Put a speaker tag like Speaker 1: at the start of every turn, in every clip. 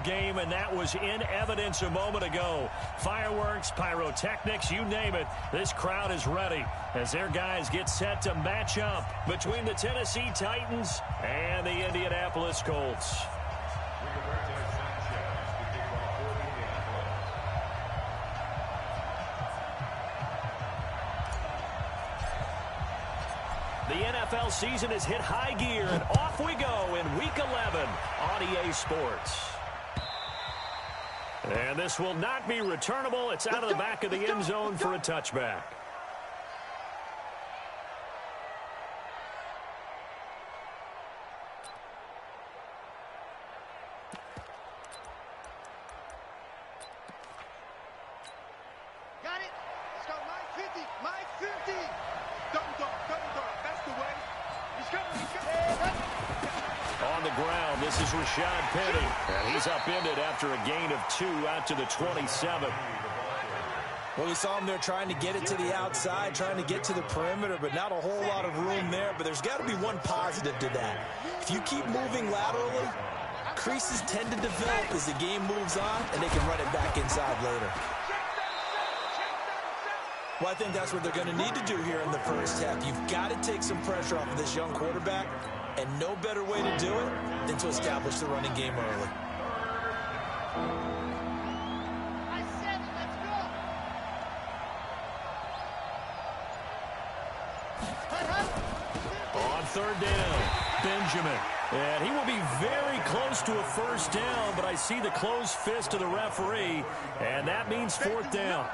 Speaker 1: ball game, and that was in evidence a moment ago. Fireworks, pyrotechnics, you name it. This crowd is ready as their guys get set to match up between the Tennessee Titans and the Indianapolis Colts. The NFL season has hit high gear, and off we go in Week 11 on EA Sports. And this will not be returnable. It's out of the back of the end zone for a touchback.
Speaker 2: Got it. Let's go. Mike 50. Mike 50. Double dog. That's the way. He's coming.
Speaker 1: On the ground, this is Rashad Penny. And he's upended after a gain of 2 out to the 27.
Speaker 3: Well, we saw him there trying to get it to the outside, trying to get to the perimeter, but not a whole lot of room there. But there's got to be one positive to that. If you keep moving laterally, creases tend to develop as the game moves on, and they can run it back inside later. Well, I think that's what they're going to need to do here in the first half. You've got to take some pressure off of this young quarterback, and no better way to do it than to establish the running game early.
Speaker 1: On third down, Benjamin. And he will be very close to a first down, but I see the closed fist of the referee, and that means fourth down.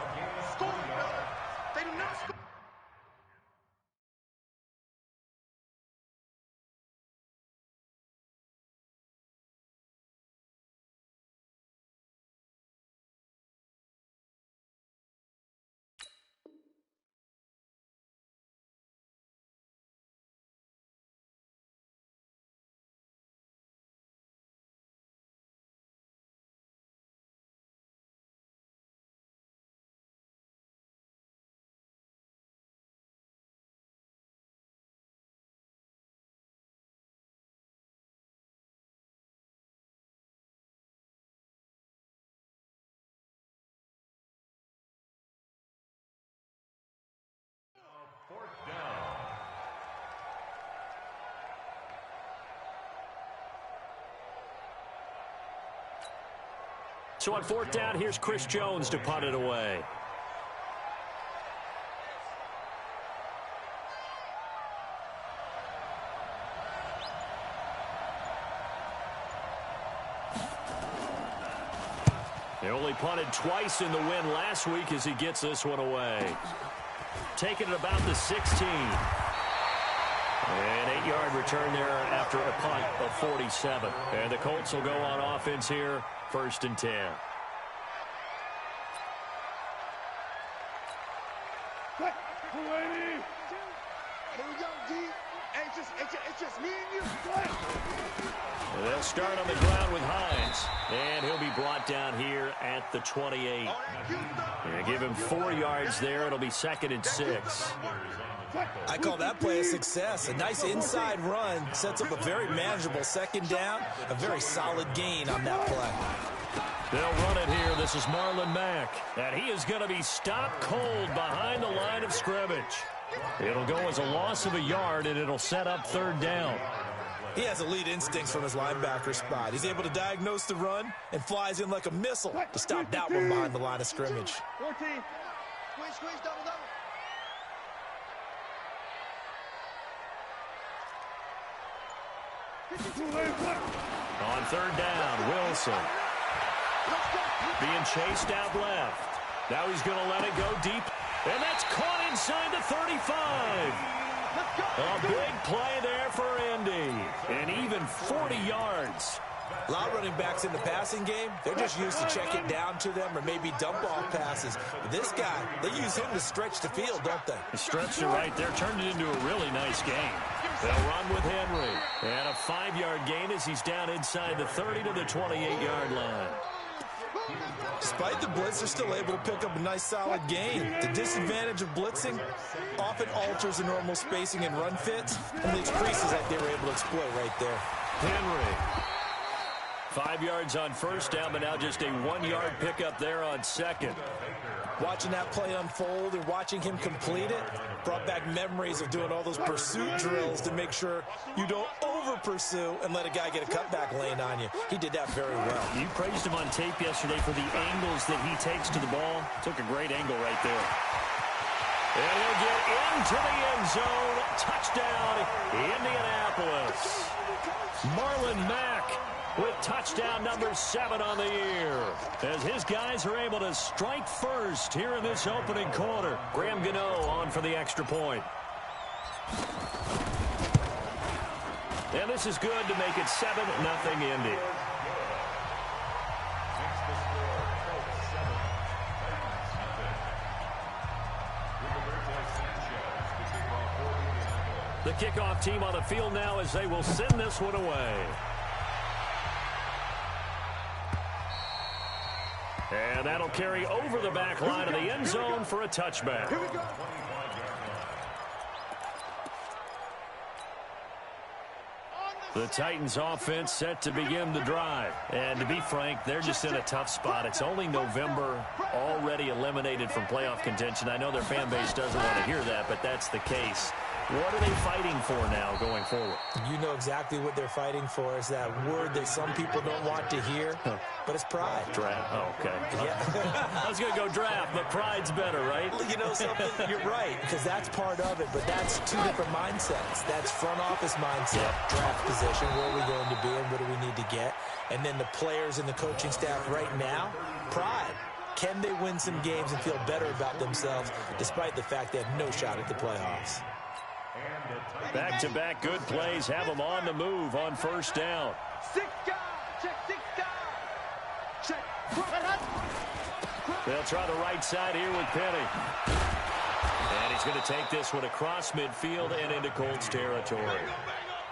Speaker 4: Fourth down.
Speaker 1: So on fourth down, here's Chris Jones to punt it away. They only punted twice in the win last week as he gets this one away. Taking it about the 16. An 8-yard return there after a punt of 47. And the Colts will go on offense here, 1st and 10.
Speaker 2: Here we go, D. It's just me and you.
Speaker 1: And they'll start on the ground with Hines. And he'll be brought down here at the 28. And give him 4 yards there. It'll be 2nd and 6.
Speaker 3: I call that play a success. A nice inside run sets up a very manageable 2nd down. A very solid gain on that play.
Speaker 1: They'll run it here. This is Marlon Mack. And he is going to be stopped cold behind the line of scrimmage. It'll go as a loss of a yard, and it'll set up 3rd down.
Speaker 3: He has elite instincts from his linebacker spot. He's able to diagnose the run and flies in like a missile to stop that one behind the line of scrimmage.
Speaker 2: 14. Squeeze, double.
Speaker 1: On 3rd down, Wilson. Being chased out left. Now he's going to let it go deep. And that's caught inside the 35. A big play there for Indy. And even 40 yards.
Speaker 3: A lot of running backs in the passing game, they're just used to check it down to them or maybe dump off passes. But this guy, they use him to stretch the field, don't they?
Speaker 1: He stretched it right there, turned it into a really nice game. They'll run with Henry. And a 5-yard gain as he's down inside the 30 to the 28-yard line.
Speaker 3: Despite the blitz, they're still able to pick up a nice solid gain. The disadvantage of blitzing often alters the normal spacing and run fits and leaves creases like they were able to exploit right there.
Speaker 1: Henry 5 yards on first down, but now just a 1-yard pickup there on second.
Speaker 3: Watching that play unfold and watching him complete it brought back memories of doing all those pursuit drills to make sure you don't over-pursue and let a guy get a cutback lane on you. He did that very well.
Speaker 1: You praised him on tape yesterday for the angles that he takes to the ball. Took a great angle right there. And he'll get into the end zone. Touchdown, Indianapolis. Marlon Mack with touchdown number 7 on the year, as his guys are able to strike first here in this opening quarter. Graham Gano on for the extra point. And this is good to make it 7-0 Indy. The kickoff team on the field now as they will send this one away. And that'll carry over the back line of the end zone for a touchback.
Speaker 2: Here we go.
Speaker 1: The Titans offense set to begin the drive. And to be frank, they're just in a tough spot. It's only November, already eliminated from playoff contention. I know their fan base doesn't want to hear that, but that's the case. What are they fighting for now going forward?
Speaker 3: You know exactly what they're fighting for. Is that word that some people don't want to hear, but it's pride.
Speaker 1: Draft. Oh, okay.
Speaker 3: Yeah.
Speaker 1: I was going to go draft, but pride's better, right?
Speaker 3: You know something? You're right, because that's part of it, but that's two different mindsets. That's front office mindset, draft position, where are we going to be and what do we need to get? And then the players and the coaching staff right now, pride. Can they win some games and feel better about themselves despite the fact they have no shot at the playoffs?
Speaker 1: Back-to-back good plays have them on the move on first down.
Speaker 2: 6 guys. Check 6 guys. Check.
Speaker 1: They'll try the right side here with Penny. And he's going to take this one across midfield and into Colts territory.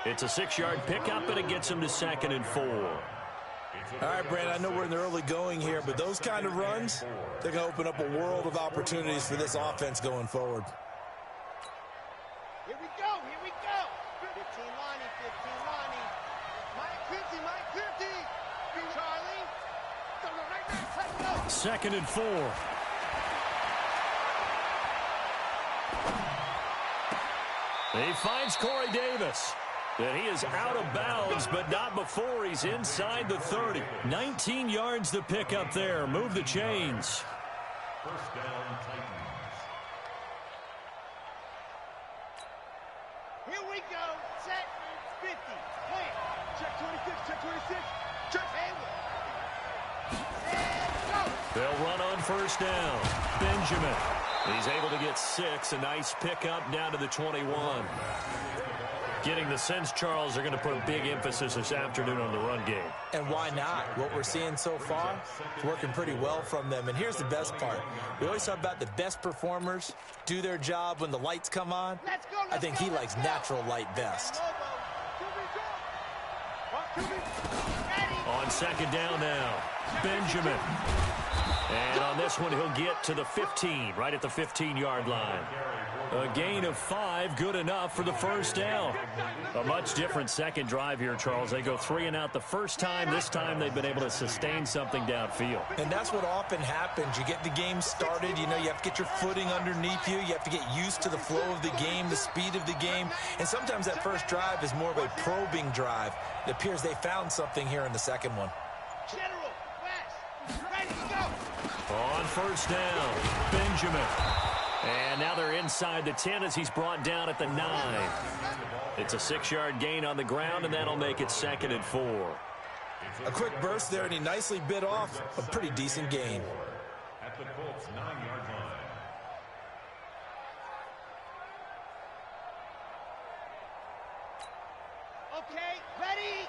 Speaker 1: It's a 6-yard pickup, and it gets him to 2nd and 4.
Speaker 3: All right, Brandon, I know we're in the early going here, but those kind of runs, they're going to open up a world of opportunities for this offense going forward.
Speaker 2: Here we go. 15 Lonnie. Mike 50. Charlie. Right now. Let's go.
Speaker 1: 2nd and 4. He finds Corey Davis. And he is out of bounds, but not before he's inside the 30. 19 yards to pick up there. Move the chains.
Speaker 4: First down, Titans.
Speaker 2: Here we go. Set. 50. Play. Check 26. Check. And go.
Speaker 1: They'll run on first down. Benjamin. He's able to get 6. A nice pickup down to the 21. Getting the sense, Charles, they're going to put a big emphasis this afternoon on the run game.
Speaker 3: And why not? What we're seeing so far is working pretty well from them. And here's the best part. We always talk about the best performers do their job when the lights come on. I think he likes natural light best.
Speaker 1: On 2nd down now, Benjamin. And on this one, he'll get to the 15, right at the 15-yard line. A gain of 5, good enough for the first down. A much different second drive here, Charles. They go 3 and out the first time. This time they've been able to sustain something downfield.
Speaker 3: And that's what often happens. You get the game started. You know, you have to get your footing underneath you. You have to get used to the flow of the game, the speed of the game. And sometimes that first drive is more of a probing drive. It appears they found something here in the second one.
Speaker 2: General, West, ready to go.
Speaker 1: On first down, Benjamin. And now they're inside the 10 as he's brought down at the 9. It's a 6-yard gain on the ground, and that'll make it 2nd and 4.
Speaker 3: A quick burst there, and he nicely bit off a pretty decent gain.
Speaker 4: At the Colts' 9-yard line.
Speaker 2: Okay, ready.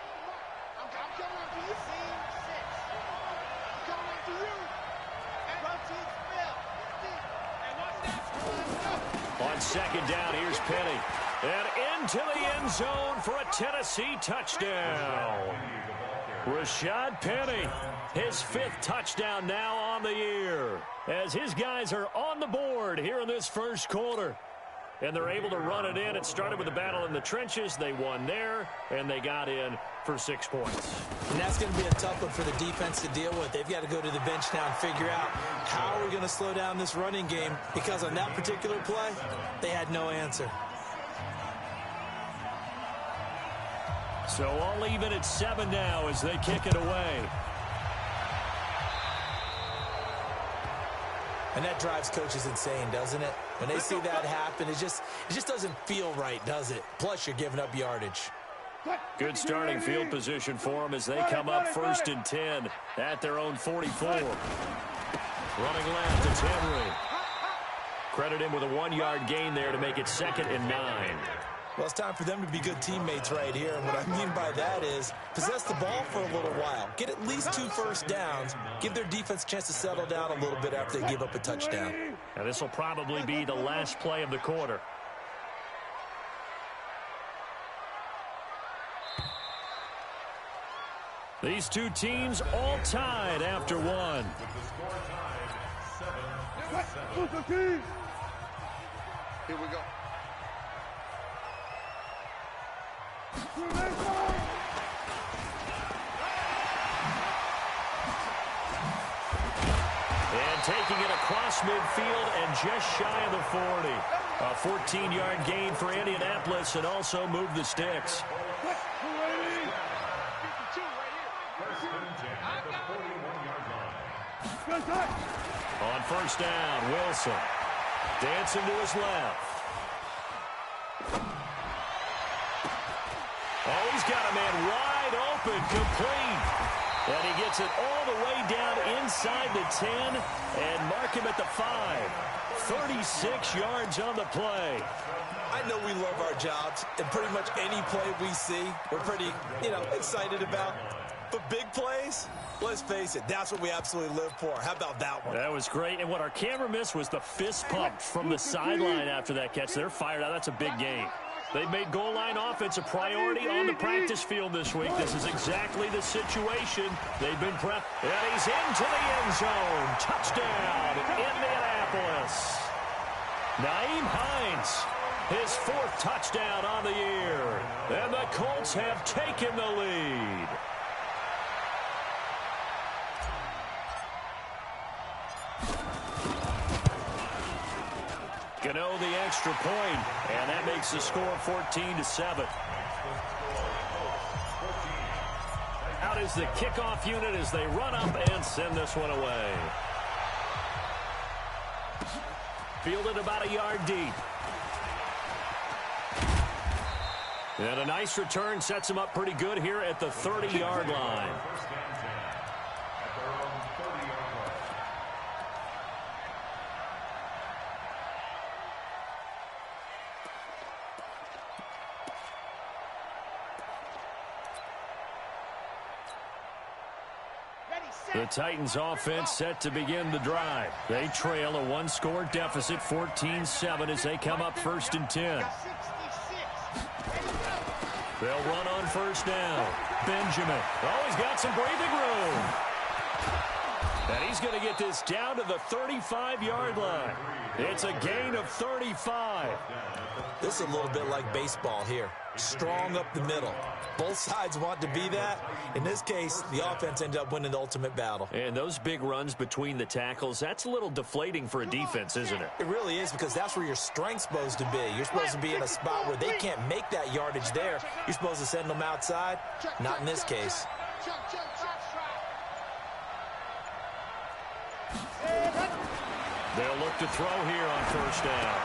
Speaker 2: I'm coming after you. Scene 6. I'm coming after you. And rotate Bill. And watch that.
Speaker 1: On 2nd down, here's Penny. And into the end zone for a Tennessee touchdown. Rashad Penny, his 5th touchdown now on the year, as his guys are on the board here in this first quarter. and they're able to run it in. It started with a battle in the trenches. They won there, and they got in for 6 points.
Speaker 3: And that's going to be a tough one for the defense to deal with. They've got to go to the bench now and figure out how are we going to slow down this running game, because on that particular play, they had no answer.
Speaker 1: So all even at 7 now as they kick it away.
Speaker 3: And that drives coaches insane, doesn't it? When they see that happen, it just doesn't feel right, does it? Plus, you're giving up yardage.
Speaker 1: Good starting field position for them as they come up 1st and 10 at their own 44. Running left, it's Henry. Credit him with a 1-yard gain there to make it 2nd and 9.
Speaker 3: Well, it's time for them to be good teammates right here. And what I mean by that is possess the ball for a little while. Get at least 2 first downs. Give their defense a chance to settle down a little bit after they give up a touchdown.
Speaker 1: Now, this will probably be the last play of the quarter. These two teams all tied after 1.
Speaker 2: Here we go.
Speaker 1: And taking it across midfield and just shy of the 40. A 14-yard gain for Indianapolis and also move the sticks. On 1st down, Wilson dancing to his left. Oh, he's got a man wide open, complete. And he gets it all the way down inside the 10 and mark him at the 5. 36 yards on the play.
Speaker 3: I know we love our jobs, and pretty much any play we see, we're pretty, excited about. But big plays, let's face it, that's what we absolutely live for. How about that one?
Speaker 1: That was great. And what our camera missed was the fist pump from the sideline after that catch. They're fired out. That's a big game. They've made goal line offense a priority on the practice field this week. This is exactly the situation they've been prepped. And he's into the end zone. Touchdown, Indianapolis. Nyheim Hines, his 4th touchdown on the year. And the Colts have taken the lead. Gano the extra point, and that makes the score 14-7. Out is the kickoff unit as they run up and send this one away. Fielded about a yard deep. And a nice return sets him up pretty good here at the 30-yard line. The Titans offense set to begin the drive. They trail a 1-score deficit, 14-7, as they come up 1st and 10. They'll run on 1st down. Benjamin. Oh, he's got some breathing room. And he's going to get this down to the 35-yard line. It's a gain of 35.
Speaker 3: This is a little bit like baseball here. Strong up the middle. Both sides want to be that. In this case, the offense ended up winning the ultimate battle.
Speaker 1: And those big runs between the tackles, that's a little deflating for a defense, isn't it?
Speaker 3: It really is, because that's where your strength's supposed to be. You're supposed to be in a spot where they can't make that yardage there. You're supposed to send them outside. Not in this case.
Speaker 1: They'll look to throw here on 1st down.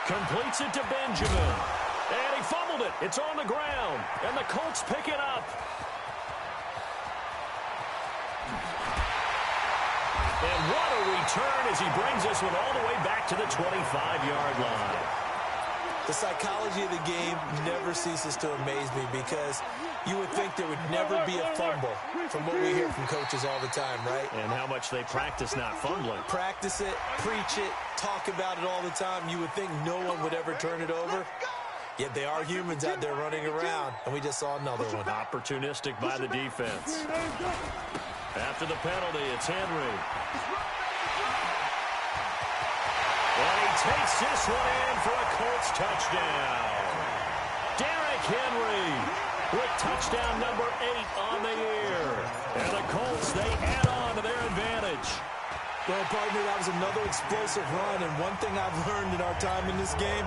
Speaker 1: Completes it to Benjamin. And he fumbled it. It's on the ground. And the Colts pick it up. And what a return as he brings this one all the way back to the 25-yard line.
Speaker 3: The psychology of the game never ceases to amaze me, because you would think there would never be a fumble from what we hear from coaches all the time, right?
Speaker 1: And how much they practice not fumbling.
Speaker 3: Practice it, preach it, talk about it all the time. You would think no one would ever turn it over. Yet they are humans out there running around, and we just saw another one.
Speaker 1: Opportunistic by the defense. After the penalty, it's Henry. And he takes this one in for a Colts touchdown. Derrick Henry with touchdown number 8 on the year. And the Colts, they add on to their advantage.
Speaker 3: Well, partner, that was another explosive run, and one thing I've learned in our time in this game,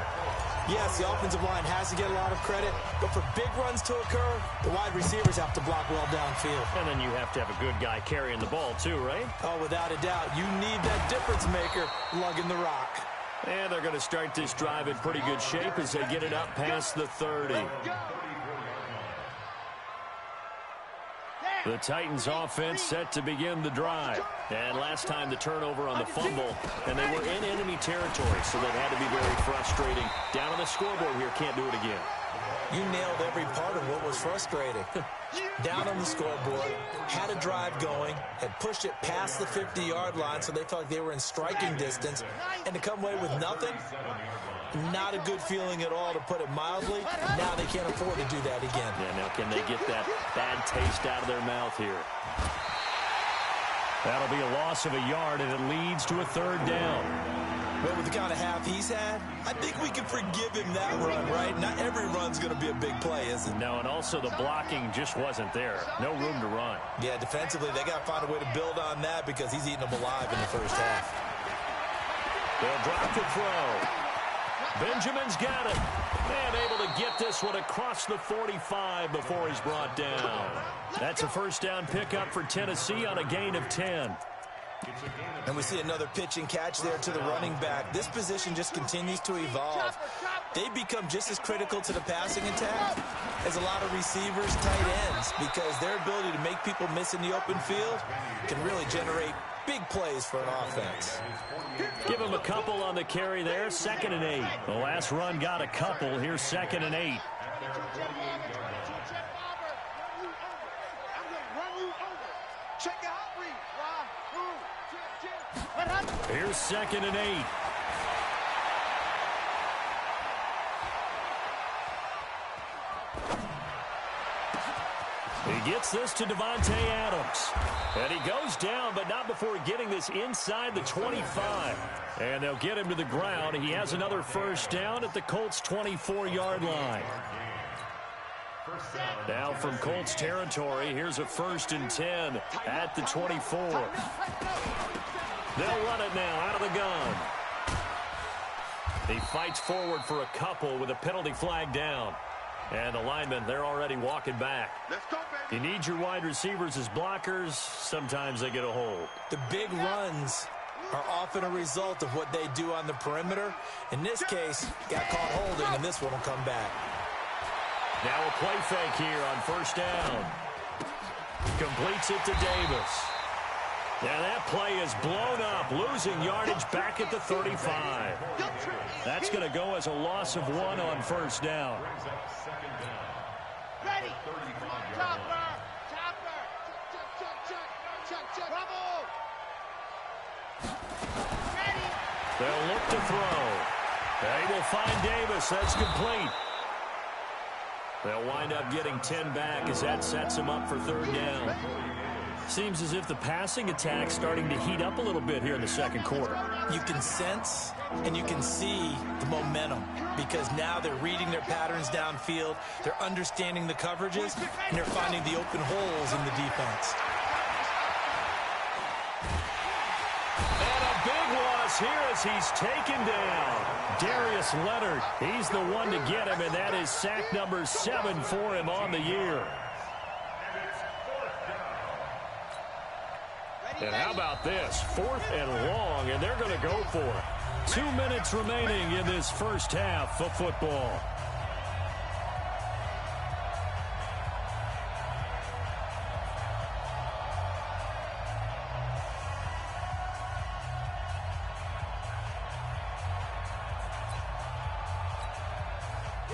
Speaker 3: yes, the offensive line has to get a lot of credit, but for big runs to occur, the wide receivers have to block well downfield.
Speaker 1: And then you have to have a good guy carrying the ball too, right?
Speaker 3: Oh, without a doubt. You need that difference maker lugging the rock.
Speaker 1: And they're going to start this drive in pretty good shape as they get it up past the 30. The Titans offense set to begin the drive. And last time the turnover on the fumble, and they were in enemy territory, so that had to be very frustrating. Down on the scoreboard here, can't do it again.
Speaker 3: You nailed every part of what was frustrating. Down on the scoreboard, had a drive going, had pushed it past the 50-yard line, so they felt like they were in striking distance, and to come away with nothing, not a good feeling at all, to put it mildly. Now they can't afford to do that again.
Speaker 1: Yeah, now can they get that bad taste out of their mouth here? That'll be a loss of a yard, and it leads to a 3rd down.
Speaker 3: Well, with the kind of half he's had, I think we can forgive him that run, right? Not every run's going to be a big play, is it?
Speaker 1: No, and also the blocking just wasn't there. No room to run.
Speaker 3: Yeah, defensively, they got to find a way to build on that because he's eating them alive in the first half.
Speaker 1: They'll drop the throw. Benjamin's got it. And able to get this one across the 45 before he's brought down. That's a 1st down pickup for Tennessee on a gain of 10.
Speaker 3: And we see another pitch and catch there to the running back. This position just continues to evolve. They become just as critical to the passing attack as a lot of receivers, tight ends, because their ability to make people miss in the open field can really generate big plays for an offense.
Speaker 1: Give him a couple on the carry there. 2nd and 8. The last run got a couple. Here's 2nd and 8. Here's 2nd and 8. He gets this to Devontae Adams. And he goes down, but not before getting this inside the 25. And they'll get him to the ground. He has another 1st down at the Colts' 24-yard line. Now from Colts territory, here's a 1st and 10 at the 24. They'll run it now out of the gun. He fights forward for a couple with a penalty flag down. And the linemen, they're already walking back. You need your wide receivers as blockers. Sometimes they get a hold.
Speaker 3: The big runs are often a result of what they do on the perimeter. In this case, got caught holding, and this one will come back.
Speaker 1: Now a play fake here on 1st down. Completes it to Davis. And that play is blown up, losing yardage back at the 35. That's going to go as a loss of 1 on 1st down.
Speaker 2: Ready. Chopper. Bravo. Ready.
Speaker 1: They'll look to throw. They will find Davis. That's complete. They'll wind up getting 10 back as that sets them up for 3rd down. Seems as if the passing attack's starting to heat up a little bit here in the 2nd quarter.
Speaker 3: You can sense and you can see the momentum because now they're reading their patterns downfield, they're understanding the coverages, and they're finding the open holes in the defense.
Speaker 1: And a big loss here as he's taken down. Darius Leonard, he's the one to get him, and that is sack number 7 for him on the year. And how about this? 4th and long, and they're going to go for it. 2 minutes remaining in this first half of football.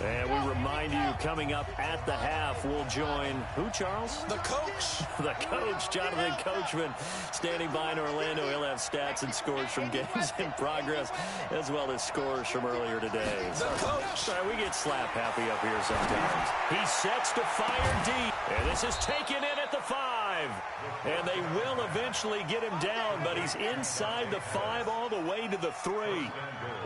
Speaker 1: And we remind you, coming up at the half, we'll join who, Charles?
Speaker 3: The coach.
Speaker 1: The coach, Jonathan Coachman, standing by in Orlando. He'll have stats and scores from games in progress, as well as scores from earlier today.
Speaker 3: The coach.
Speaker 1: We get slap happy up here sometimes. He sets to fire deep. And this is taken in at the 5. 5. And they will eventually get him down, but he's inside the 5 all the way to the 3.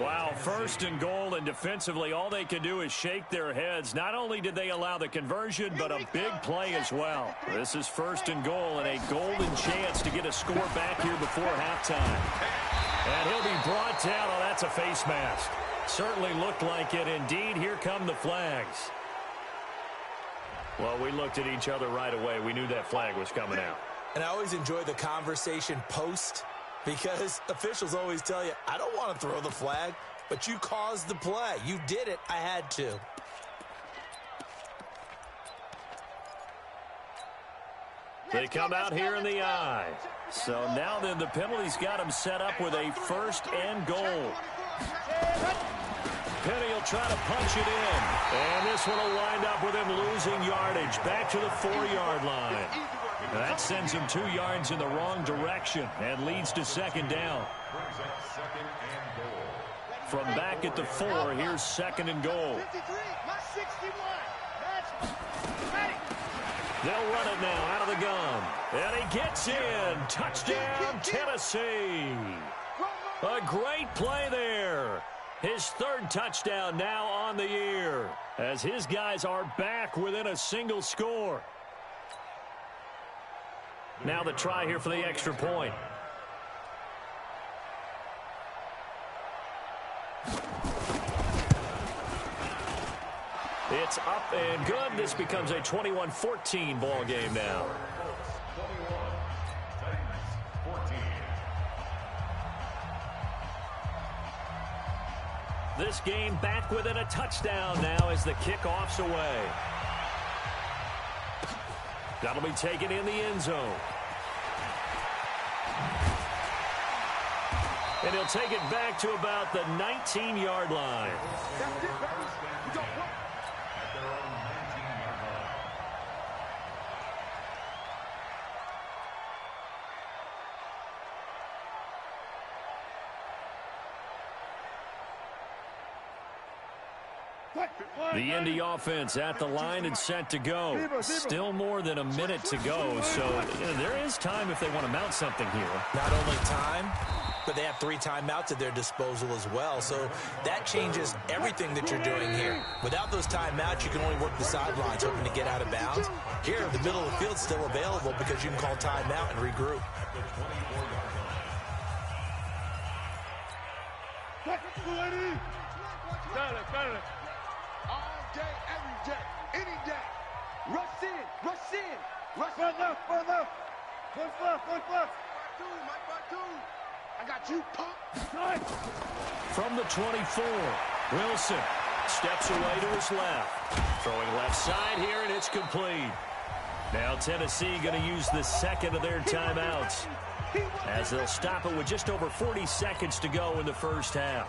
Speaker 1: Wow, 1st and goal, and defensively all they can do is shake their heads. Not only did they allow the conversion, but a big play as well. This is 1st and goal and a golden chance to get a score back here before halftime. And he'll be brought down. Oh, that's a face mask. Certainly looked like it. Indeed, here come the flags. Well, we looked at each other right away. We knew that flag was coming out.
Speaker 3: And I always enjoy the conversation post because officials always tell you, I don't want to throw the flag, but you caused the play. You did it. I had to.
Speaker 1: They come out here in the I. So now then the penalty's got him set up with a 1st and goal. Penny will try to punch it in. And this one will wind up with him losing yardage back to the 4-yard line. That sends him 2 yards in the wrong direction and leads to 2nd down. From back at the 4, here's 2nd and goal. They'll run it now out of the gun. And he gets in. Touchdown, Tennessee. A great play there. His 3rd touchdown now on the year as his guys are back within a single score. Now the try here for the extra point. It's up and good. This becomes a 21-14 ball game now. This game back within a touchdown now as the kickoff's away. That'll be taken in the end zone. And he'll take it back to about the 19-yard line. The Indy offense at the line and set to go. Still more than a minute to go, so there is time if they want to mount something here.
Speaker 3: Not only time, but they have 3 timeouts at their disposal as well, so that changes everything that you're doing here. Without those timeouts, you can only work the sidelines hoping to get out of bounds. Here, the middle of the field's still available because you can call timeout and regroup.
Speaker 2: All day, every day, any day. Rush in, rush in, rush in. Left. I got you, punk.
Speaker 1: From the 24, Wilson steps away to his left. Throwing left side here, and it's complete. Now Tennessee going to use the 2nd of their timeouts as they'll stop it with just over 40 seconds to go in the first half.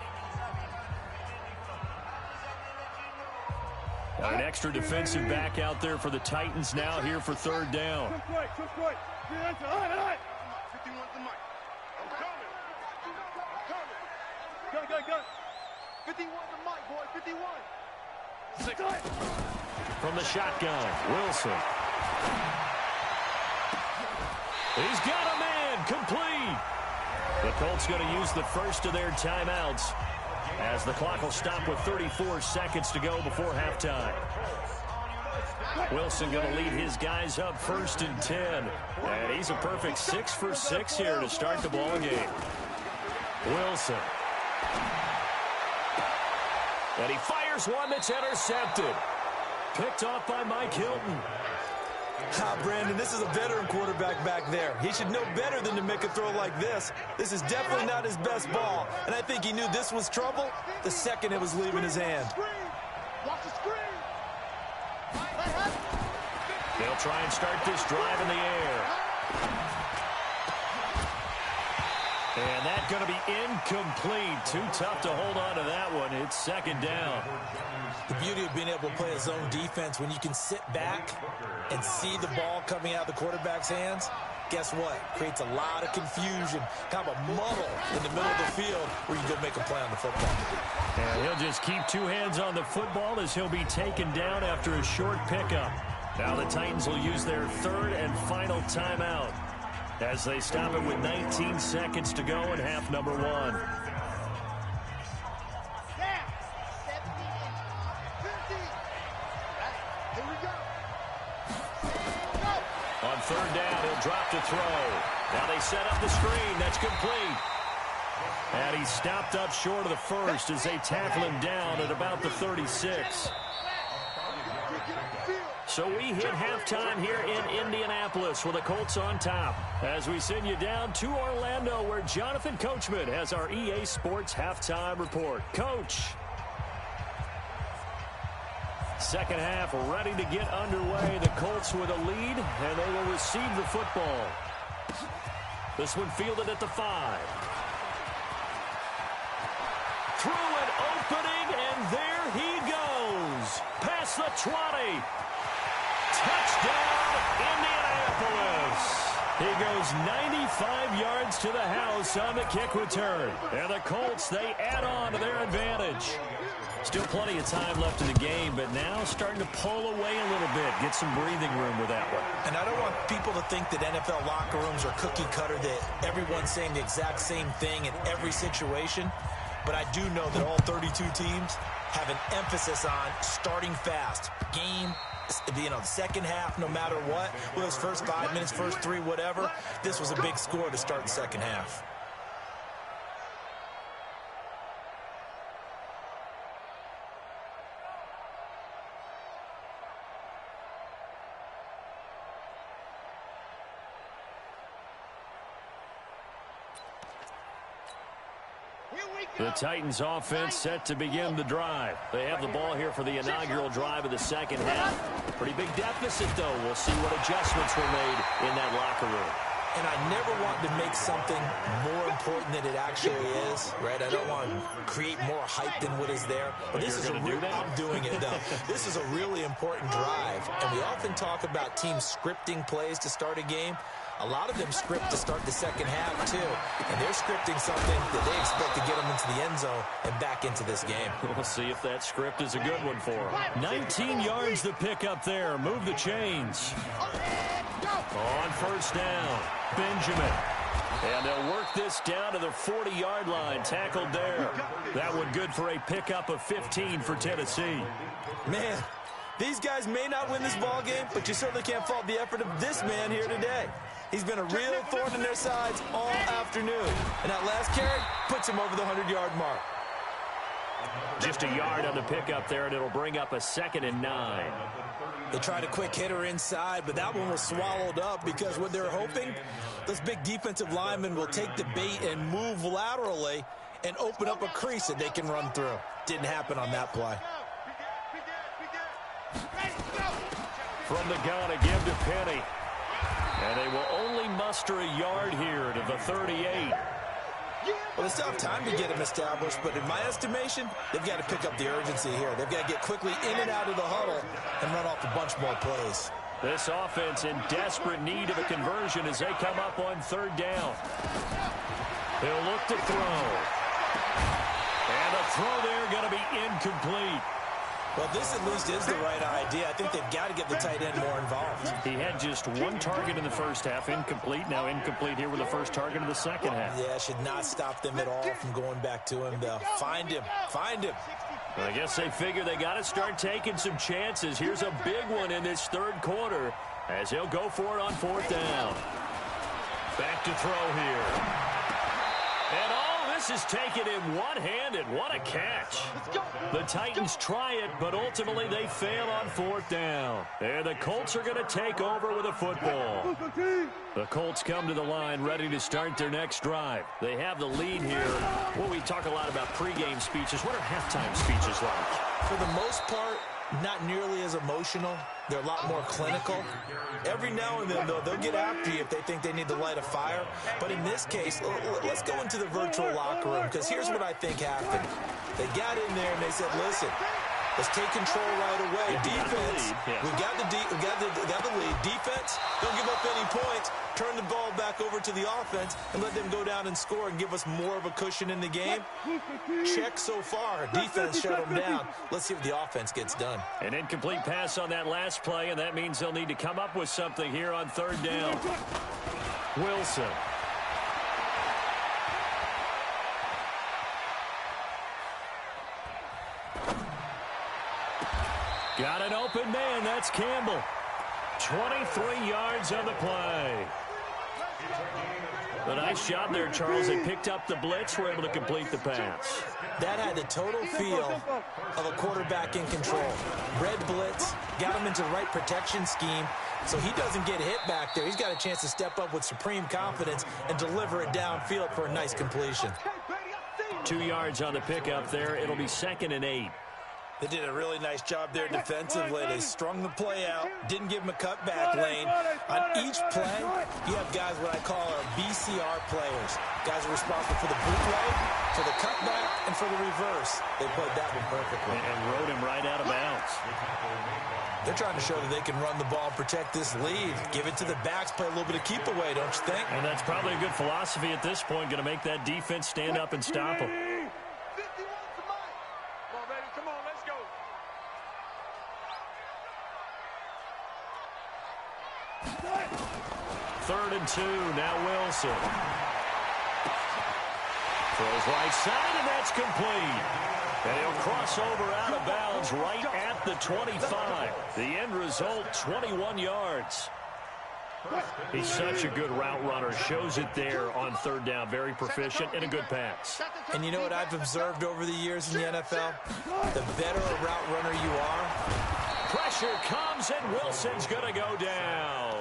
Speaker 1: Got an extra defensive back out there for the Titans now here for 3rd down.
Speaker 2: 51's the mic. I'm coming. Go. 51's the mic, boy. 51.
Speaker 1: From the shotgun, Wilson. He's got a man, complete. The Colts going to use the 1st of their timeouts as the clock will stop with 34 seconds to go before halftime. Wilson going to lead his guys up 1st and 10. And he's a perfect 6 for 6 here to start the ball game. Wilson. And he fires one that's intercepted. Picked off by Mike Hilton.
Speaker 3: Brandon, this is a veteran quarterback back there. He should know better than to make a throw like this. This is definitely not his best ball, and I think he knew this was trouble the second it was leaving his hand.
Speaker 2: Watch the screen.
Speaker 1: They'll try and start this drive in the air. And that's going to be incomplete. Too tough to hold on to that one. It's 2nd down.
Speaker 3: The beauty of being able to play a zone defense when you can sit back and see the ball coming out of the quarterback's hands, guess what? Creates a lot of confusion, kind of a muddle in the middle of the field where you can go make a play on the football.
Speaker 1: And he'll just keep 2 hands on the football as he'll be taken down after a short pickup. Now the Titans will use their third and final timeout as they stop it with 19 seconds to go in half number one. On third down, he'll drop to throw. Now they set up the screen. That's complete. And he's stopped up short of the first as they tackle him down at about the 36. So we hit halftime here in Indianapolis with the Colts on top as we send you down to Orlando where Jonathan Coachman has our EA Sports halftime report. Coach. Second half ready to get underway. The Colts with a lead, and they will receive the football. This one fielded at the 5. Through an opening, and there he goes. Past the 20. Touchdown, Indianapolis. He goes 95 yards to the house on the kick return. And the Colts, they add on to their advantage. Still plenty of time left in the game, but now starting to pull away a little bit. Get some breathing room with that one.
Speaker 3: And I don't want people to think that NFL locker rooms are cookie cutter, that everyone's saying the exact same thing in every situation. But I do know that all 32 teams have an emphasis on starting fast. Game, the second half, no matter what, whether it's first 5 minutes, first 3, whatever, this was a big score to start the second half.
Speaker 1: The Titans offense set to begin the drive. They have the ball here for the inaugural drive of the second half. Pretty big deficit, though. We'll see what adjustments were made in that locker room.
Speaker 3: And I never want to make something more important than it actually is, right? I don't want to create more hype than what is there. But this is I'm doing it, though. This is a really important drive. And we often talk about teams scripting plays to start a game. A lot of them script to start the second half, too. And they're scripting something that they expect to get them into the end zone and back into this game.
Speaker 1: We'll see if that script is a good one for them. 19 yards to pick up there. Move the chains. On first down, Benjamin. And they'll work this down to the 40-yard line. Tackled there. That one good for a pickup of 15 for Tennessee.
Speaker 3: Man, these guys may not win this ball game, but you certainly can't fault the effort of this man here today. He's been a real thorn in their sides all afternoon. And that last carry puts him over the 100-yard mark.
Speaker 1: Just a yard on the pickup there, and it'll bring up a 2nd and 9.
Speaker 3: They tried a quick hitter inside, but that one was swallowed up because what they're hoping, those big defensive linemen will take the bait and move laterally and open up a crease that they can run through. Didn't happen on that play.
Speaker 1: From the gun, a give to Penny. And they will only muster a yard here to the 38.
Speaker 3: Well, they still have time to get him established, but in my estimation, they've got to pick up the urgency here. They've got to get quickly in and out of the huddle and run off a bunch more plays.
Speaker 1: This offense in desperate need of a conversion as they come up on third down. They'll look to throw. And the throw there going to be incomplete.
Speaker 3: Well, this at least is the right idea. I think they've got to get the tight end more involved.
Speaker 1: He had just one target in the first half, incomplete. Now incomplete here with the first target of the second half.
Speaker 3: Yeah, should not stop them at all from going back to him, though. Find him. Find him.
Speaker 1: Well, I guess they figure they got to start taking some chances. Here's a big one in this third quarter as he'll go for it on fourth down. Back to throw here. And all this is taken in one-handed. What a catch. The Titans try it, but ultimately they fail on fourth down. And the Colts are going to take over with a football. The Colts come to the line ready to start their next drive. They have the lead here. Well, we talk a lot about pregame speeches. What are halftime speeches like?
Speaker 3: For the most part, not nearly as emotional. They're a lot more clinical. Every now and then, though, they'll get after you if they think they need to light a fire. But in this case, let's go into the virtual locker room, because here's what I think happened. They got in there and they said, listen, Let's take control right away. Defense,
Speaker 1: Yeah.
Speaker 3: we've got the lead. Defense, don't give up any points. Turn the ball back over to the offense and let them go down and score and give us more of a cushion in the game. Check so far. Defense shut them down. Let's see if the offense gets done.
Speaker 1: An incomplete pass on that last play, and that means they'll need to come up with something here on third down. Wilson. Got an open man. That's Campbell. 23 yards on the play. A nice job there, Charles. They picked up the blitz, were able to complete the pass.
Speaker 3: That had the total feel of a quarterback in control. Red blitz, got him into the right protection scheme, so he doesn't get hit back there. He's got a chance to step up with supreme confidence and deliver it downfield for a nice completion.
Speaker 1: 2 yards on the pickup there. It'll be 2nd and 8.
Speaker 3: They did a really nice job there defensively. They strung the play out, didn't give him a cutback lane. On each play, you have guys what I call our BCR players. Guys are responsible for the bootleg, for the cutback, and for the reverse. They played that one perfectly.
Speaker 1: And rode him right out of bounds.
Speaker 3: They're trying to show that they can run the ball and protect this lead. Give it to the backs, play a little bit of keep away, don't you think?
Speaker 1: And that's probably a good philosophy at this point, going to make that defense stand up and stop him. Third and 2, now Wilson. Throws right side, and that's complete. And he'll cross over out of bounds right at the 25. The end result, 21 yards. He's such a good route runner. Shows it there on third down. Very proficient and a good pass.
Speaker 3: And you know what I've observed over the years in the NFL? The better a route runner you are.
Speaker 1: Pressure comes, and Wilson's going to go down.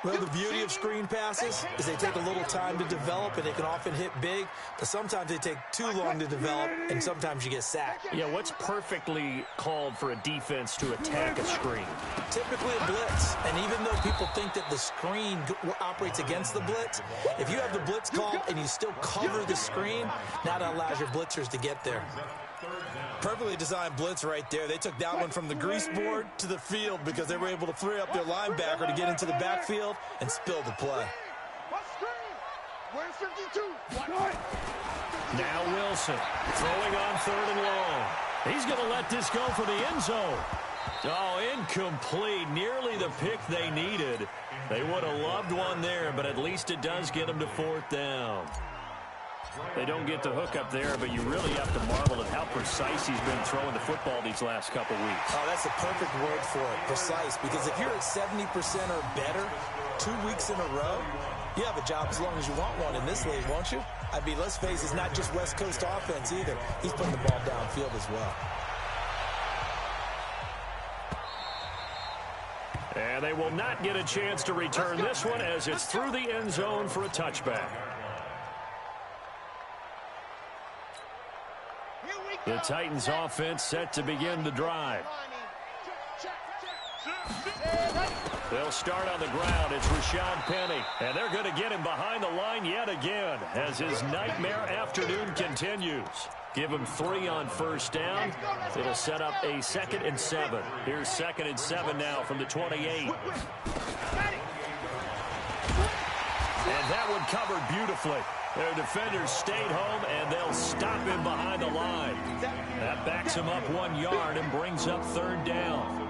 Speaker 3: Well, the beauty of screen passes is they take a little time to develop, and they can often hit big, but sometimes they take too long to develop, and sometimes you get sacked.
Speaker 1: Yeah, what's perfectly called for a defense to attack a screen?
Speaker 3: Typically a blitz, and even though people think that the screen operates against the blitz, if you have the blitz called and you still cover the screen, now that allows your blitzers to get there. Perfectly designed blitz right there. They took that one from the grease board to the field because they were able to free up their linebacker to get into the backfield and spill the play.
Speaker 1: Now Wilson throwing on third and long. He's going to let this go for the end zone. Oh, incomplete. Nearly the pick they needed. They would have loved one there, but at least it does get them to fourth down. They don't get the hook up there, but you really have to marvel at how precise he's been throwing the football these last couple weeks.
Speaker 3: Oh, that's a perfect word for it, precise, because if you're at 70% or better 2 weeks in a row, you have a job as long as you want one in this league, won't you? I mean, let's face it, it's not just West Coast offense either. He's putting the ball downfield as well.
Speaker 1: And they will not get a chance to return this one as it's through the end zone for a touchback. The Titans offense set to begin the drive. They'll start on the ground. It's Rashad Penny. And they're going to get him behind the line yet again as his nightmare afternoon continues. Give him 3 on first down. It'll set up a 2nd and 7. Here's 2nd and 7 now from the 28. And that one covered beautifully. Their defenders stayed home, and they'll stop him behind the line. That backs him up 1 yard and brings up third down.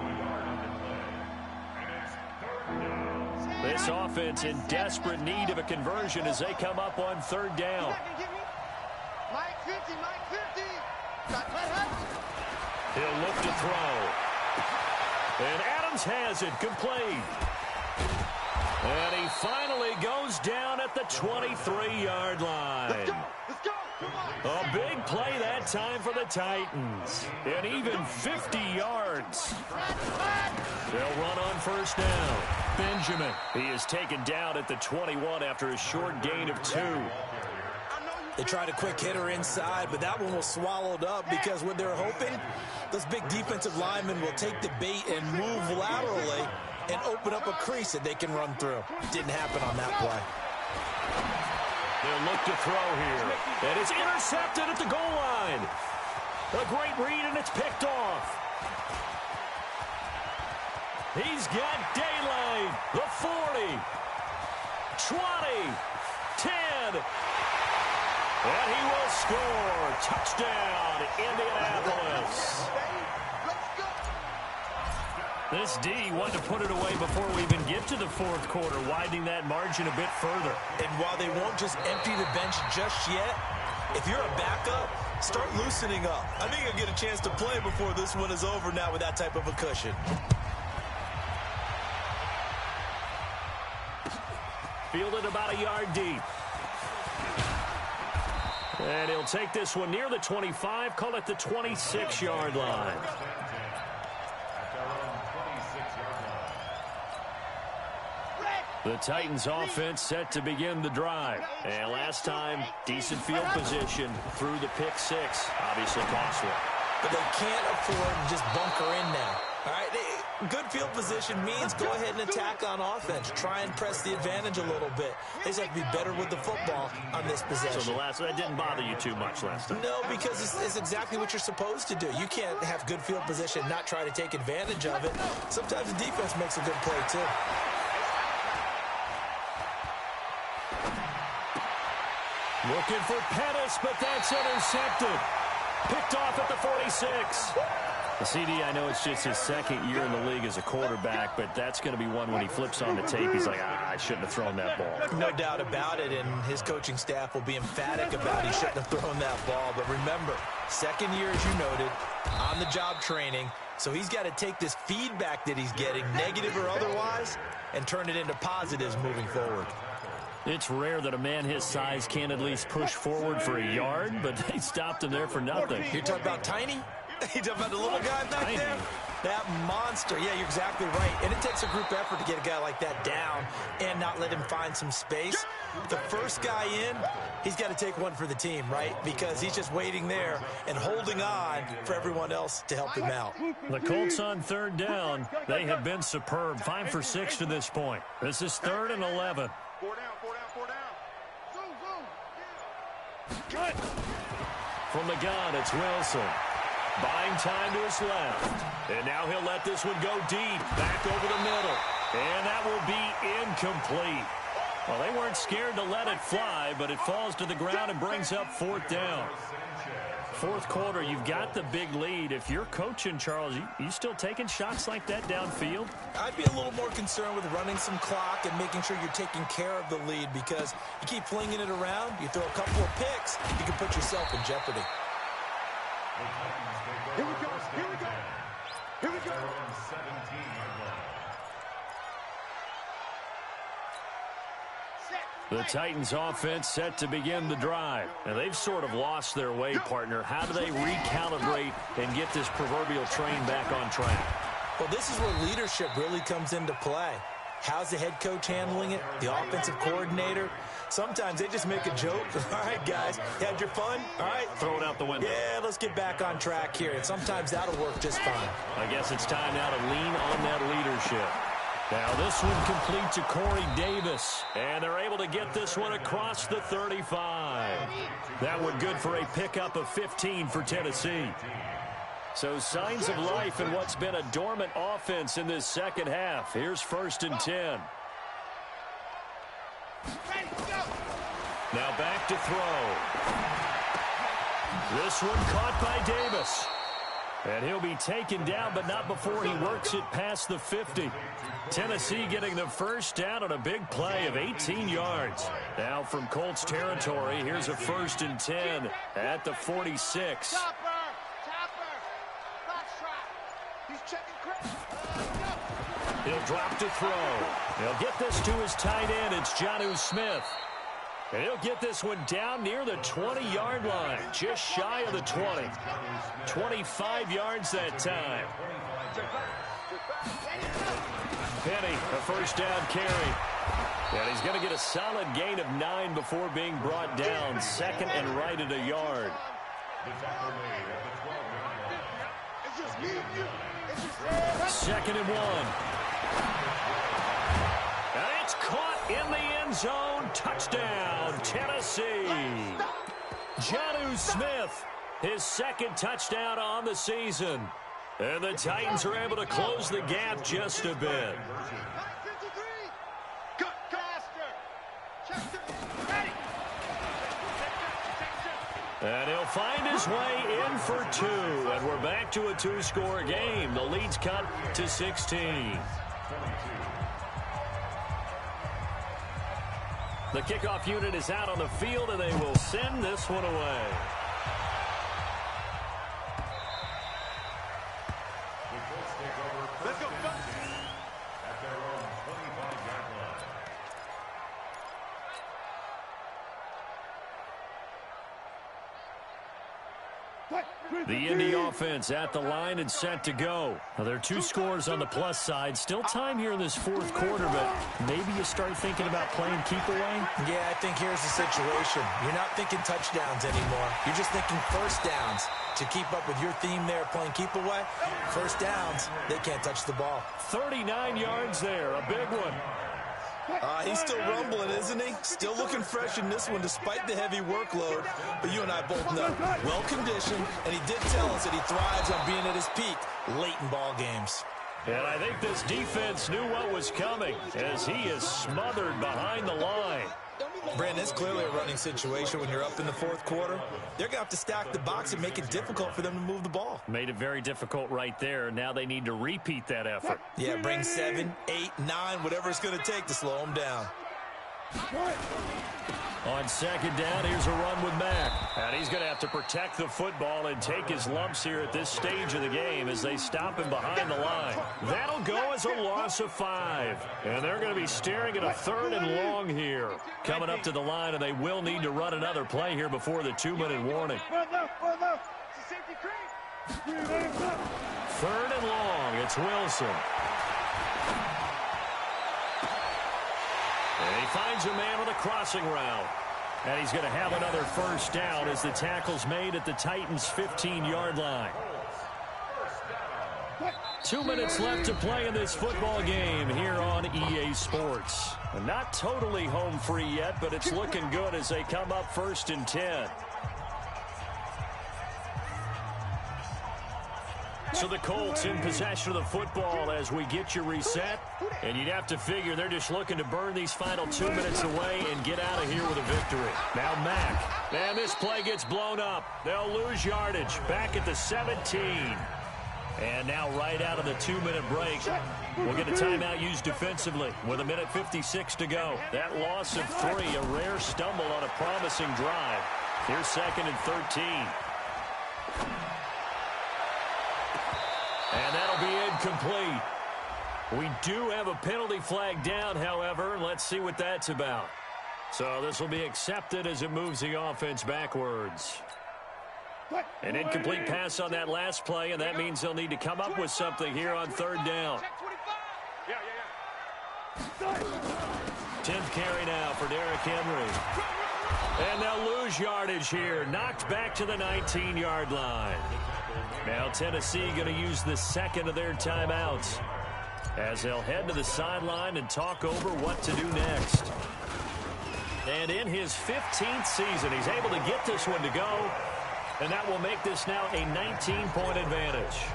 Speaker 1: This offense in desperate need of a conversion as they come up on third down. He'll look to throw. And Adams has it complete. And he finally goes down at the 23-yard line. A big play that time for the Titans. And even 50 yards. They'll run on first down. Benjamin. He is taken down at the 21 after a short gain of 2.
Speaker 3: They tried a quick hitter inside, but that one was swallowed up because what they're hoping, those big defensive linemen will take the bait and move laterally and open up a crease that they can run through. Didn't happen on that play.
Speaker 1: They'll look to throw here. And it's intercepted at the goal line. A great read, and it's picked off. He's got daylight. The 40, 20, 10. And he will score. Touchdown, Indianapolis. This D wanted to put it away before we even get to the fourth quarter, widening that margin a bit further.
Speaker 3: And while they won't just empty the bench just yet, if you're a backup, start loosening up. I think you'll get a chance to play before this one is over now with that type of a cushion.
Speaker 1: Fielded about a yard deep. And he'll take this one near the 25, call it the 26-yard line. The Titans offense set to begin the drive. And last time, decent field position through the pick six. Obviously costly.
Speaker 3: But they can't afford to just bunker in now. All right, good field position means go ahead and attack on offense. Try and press the advantage a little bit. They just have to be better with the football on this possession.
Speaker 1: So that didn't bother you too much last time?
Speaker 3: No, because it's exactly what you're supposed to do. You can't have good field position and not try to take advantage of it. Sometimes the defense makes a good play, too.
Speaker 1: Looking for Pettis, but that's intercepted. Picked off at the 46. The CD, I know it's just his second year in the league as a quarterback, but that's going to be one when he flips on the tape. He's like, I shouldn't have thrown that ball.
Speaker 3: No doubt about it, and his coaching staff will be emphatic about he shouldn't have thrown that ball. But remember, second year, as you noted, on-the-job training, so he's got to take this feedback that he's getting, negative or otherwise, and turn it into positives moving forward.
Speaker 1: It's rare that a man his size can at least push forward for a yard, but they stopped him there for nothing.
Speaker 3: You're talking about Tiny? You talking about the little guy back there? That monster. Yeah, you're exactly right. And it takes a group effort to get a guy like that down and not let him find some space. The first guy in, he's got to take one for the team, right? Because he's just waiting there and holding on for everyone else to help him out.
Speaker 1: The Colts on third down. They have been superb. 5 for 6 to this point. This is 3rd and 11.
Speaker 2: 4 down, 4 down, 4 down. Zoom, zoom.
Speaker 1: Good. From the gun, it's Wilson. Buying time to his left. And now he'll let this one go deep. Back over the middle. And that will be incomplete. Well, they weren't scared to let it fly, but it falls to the ground and brings up 4th down. Fourth quarter, you've got the big lead. If you're coaching, Charles, you still taking shots like that downfield?
Speaker 3: I'd be a little more concerned with running some clock and making sure you're taking care of the lead, because you keep flinging it around, you throw a couple of picks, you can put yourself in jeopardy.
Speaker 2: Here we go, here we go. Here we go.
Speaker 1: The Titans offense set to begin the drive. And they've sort of lost their way, partner. How do they recalibrate and get this proverbial train back on track?
Speaker 3: Well, this is where leadership really comes into play. How's the head coach handling it? The offensive coordinator? Sometimes they just make a joke. All right, guys, you had your fun? All right.
Speaker 1: Throw it out the window.
Speaker 3: Yeah, let's get back on track here. And sometimes that'll work just fine.
Speaker 1: I guess it's time now to lean on that leadership. Now this one complete to Corey Davis. And they're able to get this one across the 35. That one good for a pickup of 15 for Tennessee. So signs of life in what's been a dormant offense in this second half. Here's 1st and 10. Now back to throw. This one caught by Davis. And he'll be taken down, but not before he works it past the 50. Tennessee getting the first down on a big play of 18 yards. Now from Colts territory, here's a 1st and 10 at the 46. He'll drop to throw. He'll get this to his tight end. It's Jonnu Smith. And he'll get this one down near the 20-yard line, just shy of the 20. 25 yards that time. Penny, a first down carry. And he's going to get a solid gain of 9 before being brought down. 2nd and right at a yard. Second and 1. And it's caught in the end zone. Touchdown, Tennessee. Jonnu Smith His second touchdown on the season. And the Titans are able to close the gap just a bit. And he'll find his way in for two. And we're back to a two-score game. The lead's cut to 16. The kickoff unit is out on the field, and they will send this one away.
Speaker 4: Let's go. At their own 25-yard line.
Speaker 1: The Indy offense at the line and set to go. Now, there are two scores on the plus side. Still time here in this fourth quarter, but maybe you start thinking about playing keep away?
Speaker 3: Yeah, I think here's the situation. You're not thinking touchdowns anymore. You're just thinking first downs. To keep up with your theme there, playing keep away, first downs, they can't touch the ball.
Speaker 1: 39 yards there, a big one.
Speaker 3: He's still rumbling, isn't he? Still looking fresh in this one despite the heavy workload. But you and I both know, well-conditioned, and he did tell us that he thrives on being at his peak late in ball games.
Speaker 1: And I think this defense knew what was coming as he is smothered behind the line.
Speaker 3: Brandon, it's clearly a running situation when you're up in the fourth quarter. They're going to have to stack the box and make it difficult for them to move the ball.
Speaker 1: Made it very difficult right there. Now they need to repeat that effort.
Speaker 3: Yeah, bring 7, 8, 9, whatever it's going to take to slow them down.
Speaker 1: On second down, here's a run with Mack. And he's going to have to protect the football and take his lumps here at this stage of the game as they stop him behind the line. That'll go as a loss of 5. And they're going to be staring at a 3rd and long here. Coming up to the line, and they will need to run another play here before the 2-minute warning. 3rd and long, it's Wilson. And he finds a man on the crossing route. And he's going to have another first down as the tackle's made at the Titans' 15-yard line. 2 minutes left to play in this football game here on EA Sports. Not totally home free yet, but it's looking good as they come up 1st and 10. So the Colts in possession of the football as we get you reset. And you'd have to figure they're just looking to burn these final 2 minutes away and get out of here with a victory. Now Mack. And this play gets blown up. They'll lose yardage back at the 17. And now right out of the 2-minute break, we'll get a timeout used defensively with 1:56 to go. That loss of 3, a rare stumble on a promising drive. Here's 2nd and 13. And that'll be incomplete. We do have a penalty flag down, however, and let's see what that's about. So this will be accepted as it moves the offense backwards. An incomplete pass on that last play, and that means they'll need to come up with something here on 3rd down. 10th carry now for Derrick Henry. And they'll lose yardage here. Knocked back to the 19-yard line. Now Tennessee going to use the 2nd of their timeouts as they'll head to the sideline and talk over what to do next. And in his 15th season, he's able to get this one to go, and that will make this now a 19-point advantage.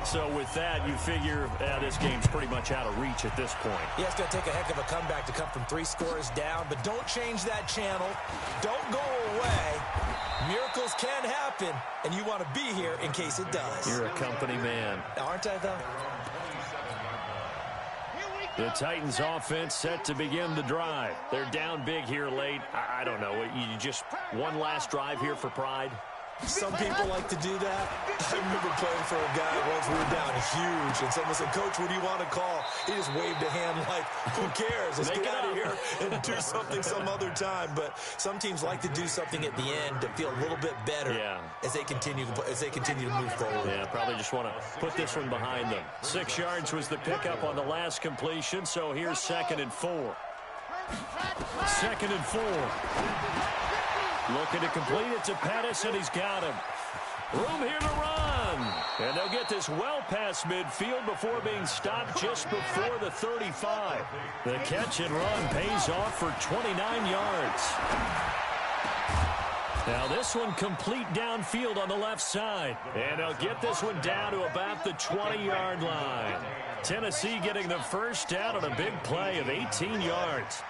Speaker 1: So with that, you figure this game's pretty much out of reach at this point.
Speaker 3: Yeah, it's going to take a heck of a comeback to come from 3 scores down, but don't change that channel. Don't go away. Miracles can happen, and you want to be here in case it does.
Speaker 1: You're a company man.
Speaker 3: Aren't I, though?
Speaker 1: The Titans offense set to begin the drive. They're down big here late. I don't know. You just one last drive here for pride?
Speaker 3: Some people like to do that. I remember playing for a guy once we were down huge, and someone said, "Coach, what do you want to call?" He just waved a hand like, who cares? Let's get out of here and do something some other time. But some teams like to do something at the end to feel a little bit better as they continue to move forward.
Speaker 1: Yeah, probably just want to put this one behind them. 6 yards was the pickup on the last completion, so here's 2nd and 4. 2nd and 4. Looking to complete it to Pettis, and he's got him. Room here to run. And they'll get this well past midfield before being stopped just before the 35. The catch and run pays off for 29 yards. Now this one complete downfield on the left side. And they'll get this one down to about the 20-yard line. Tennessee getting the first down on a big play of 18 yards.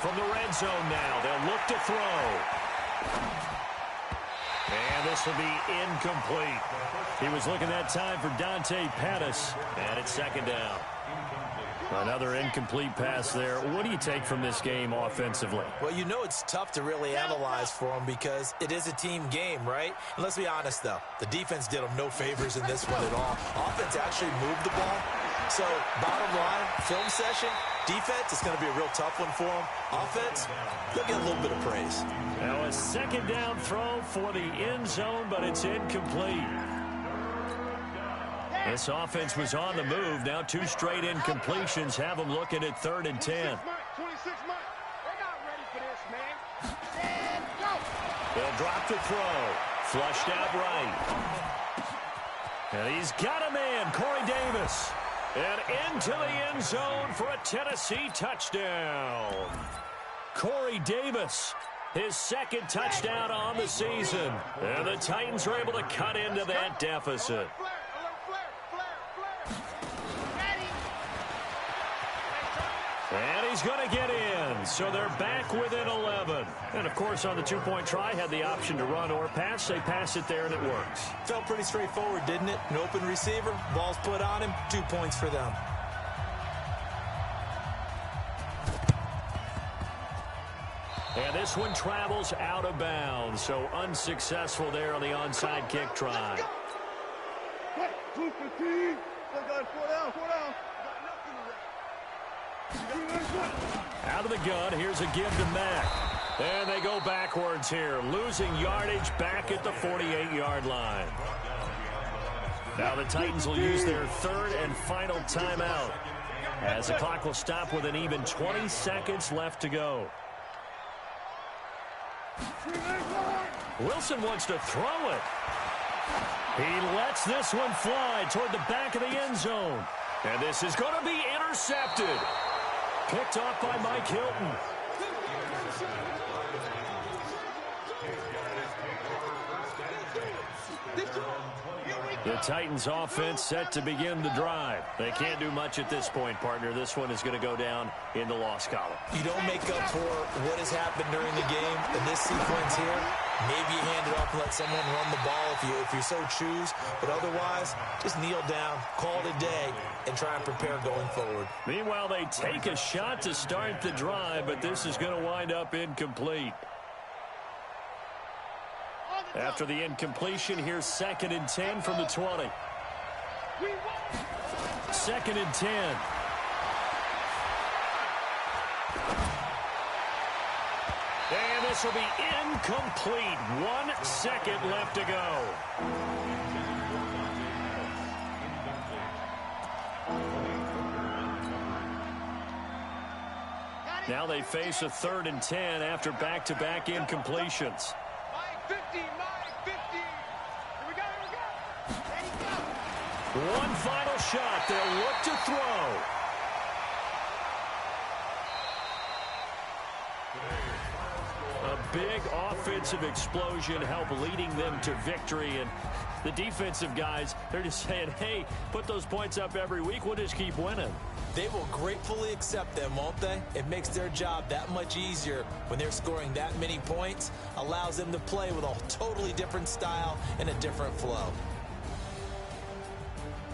Speaker 1: From the red zone now, they'll look to throw. And this will be incomplete. He was looking that time for Dante Pettis. And it's second down. Another incomplete pass there. What do you take from this game offensively?
Speaker 3: Well, you know it's tough to really analyze for them because it is a team game, right? And let's be honest, though. The defense did them no favors in this one at all. Offense actually moved the ball. So, bottom line, film session, defense, it's going to be a real tough one for them. Offense, they'll get a little bit of praise.
Speaker 1: Now a second down throw for the end zone, but it's incomplete. This offense was on the move. Now two straight incompletions have them looking at 3rd and 10.
Speaker 2: 26 months. They're not ready for this, man. And go.
Speaker 1: They'll drop the throw. Flushed out right. And he's got a man, Corey Davis. And into the end zone for a Tennessee touchdown. Corey Davis, his second touchdown on the season. And the Titans are able to cut into that deficit. And he's going to get in, so they're back within 11. And, of course, on the two-point try, had the option to run or pass. They pass it there, and it works.
Speaker 3: Felt pretty straightforward, didn't it? An open receiver, ball's put on him, 2 points for them.
Speaker 1: And this one travels out of bounds, so unsuccessful there on the onside kick try.
Speaker 2: 2:15. Four down.
Speaker 1: Out of the gun, here's a give to Mack. And they go backwards here, losing yardage back at the 48-yard line. Now the Titans will use their third and final timeout, as the clock will stop with an even 20 seconds left to go. Wilson wants to throw it. He lets this one fly toward the back of the end zone. And this is going to be intercepted. Picked off by Mike Hilton. The Titans offense set to begin the drive. They can't do much at this point, partner. This one is going to go down in the loss column.
Speaker 3: You don't make up for what has happened during the game in this sequence here. Maybe you hand it off and let someone run the ball if you so choose. But otherwise, just kneel down, call it a day, and try and prepare going forward.
Speaker 1: Meanwhile, they take a shot to start the drive, but this is going to wind up incomplete. After the incompletion, here's 2nd and 10 from the 20. 2nd and 10. And this will be incomplete. 1 second left to go. Now they face a 3rd and 10 after back-to-back incompletions. One final shot. They'll look to throw. A big offensive explosion helped leading them to victory. And the defensive guys, they're just saying, hey, put those points up every week. We'll just keep winning.
Speaker 3: They will gratefully accept them, won't they? It makes their job that much easier when they're scoring that many points. Allows them to play with a totally different style and a different flow.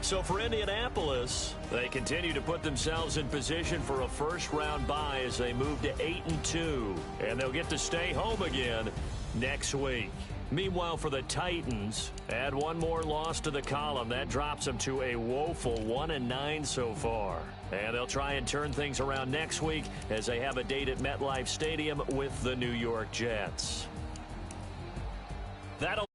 Speaker 1: So for Indianapolis, they continue to put themselves in position for a first-round bye as they move to 8-2. And they'll get to stay home again next week. Meanwhile, for the Titans, add one more loss to the column. That drops them to a woeful 1-9 so far. And they'll try and turn things around next week as they have a date at MetLife Stadium with the New York Jets. That'll